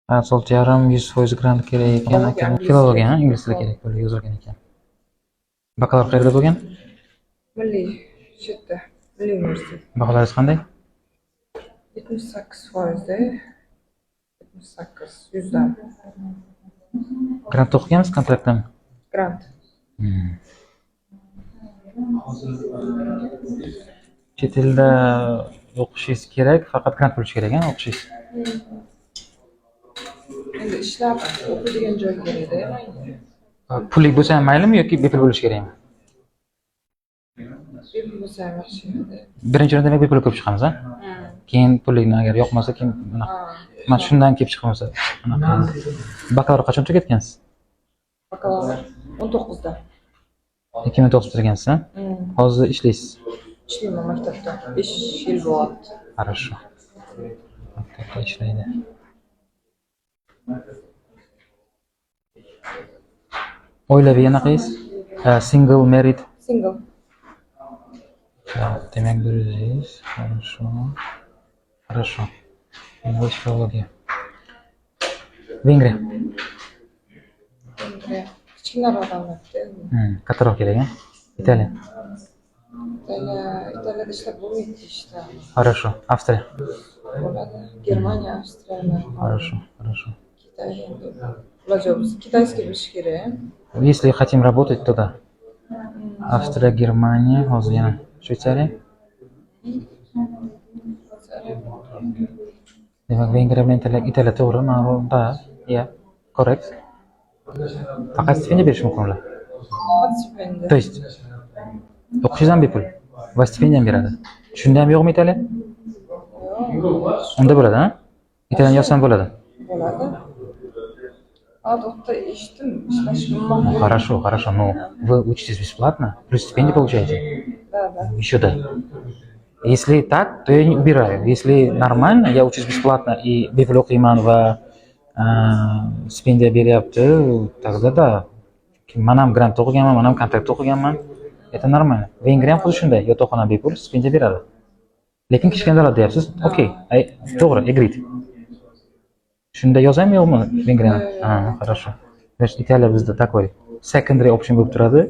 Ha, 6,5 100% grant kerak ekan aka. Filologiya, ingliz tili kerak bo'lib yozilgan ekan. Bakalavr qayerda bo'lgan? Milliy, shu yerda, Milliy universitet. Baholaringiz qanday? 78%da. 78, 100dan. Grantda o'qigansiz, kontraktdami? Grant. Chet elda o'qishingiz kerak, faqat grant bo'lishi kerak, o'qishingiz. Endi ishlab o'qiydigan joy kerak-da. Pullik bo'lsa ham maylimi yoki bepul bo'lishi kerakmi? Bepul bo'lsa ham yaxshi edi. Birinchi o'rinda demak bepul ko'p chiqamiz, keyin pullikni agar yoqmasa, keyin bunaqa. Mana shundan kelib chiqmasa, bunaqa. Bakalavr qachon tugatgansiz? Bakalavr 19da. 2009 bitirgansiz, Hozir ishlaysiz. Ishlayman maktabda. 5 yil bo'lyapti. Хорошо. Maktabda ishlaydi. Oilaviy anaqangiz? Single, married? Single. Demak, 100. Хорошо. Хорошо. English filologiya. Vengriya. Vengriya. Kichkinaroq davlatda. Kattaroq kerak, Italiya. Italiyada ishlab bo'lmaydi ishda. Хорошо. Avstriya. Bo'ladi. Germaniya, Avstriya. Хорошо. Kitay endi. Iloji bo'lsa kitayskiy bilish kerak. Если хотим работать, то да. Австрия, Германия, hozir yana Shveysariya. Demak, Vengriya bilan Italiya to'g'ri, da, correct. Faqat stipendiya berish mumkin ular. Stipendiya. То есть o'qishingiz ham bepul va stipendiya ham beradi. Shunda ham yo'qmi Italiya? Unda bo'ladi, Italiyan yozsam bo'ladi. Bo'ladi. Doktor eshitdim, ishlash mumkin. Хорошо, но вы учитесь бесплатно, плюс стипендию получаете. Да. Еще да. Если так, то я не убираю. Если нормально, я учусь бесплатно и bepul o'qiyman va stipendiya beryapti, тогда да. Men ham grant o'qiganman, men ham kontrakt o'qiganman. Это нормально. Vengriya ham xuddi shunday, yotoqxona bepul, stipendiya beradi. Lekin kichkina davlat deyapsiz. Okey, to'g'ri, agreed. Shunda yozaymi yo'qmi Vengriyani? Хорошо. Значит, Italiya bizda такой secondary option bo'lib turadi.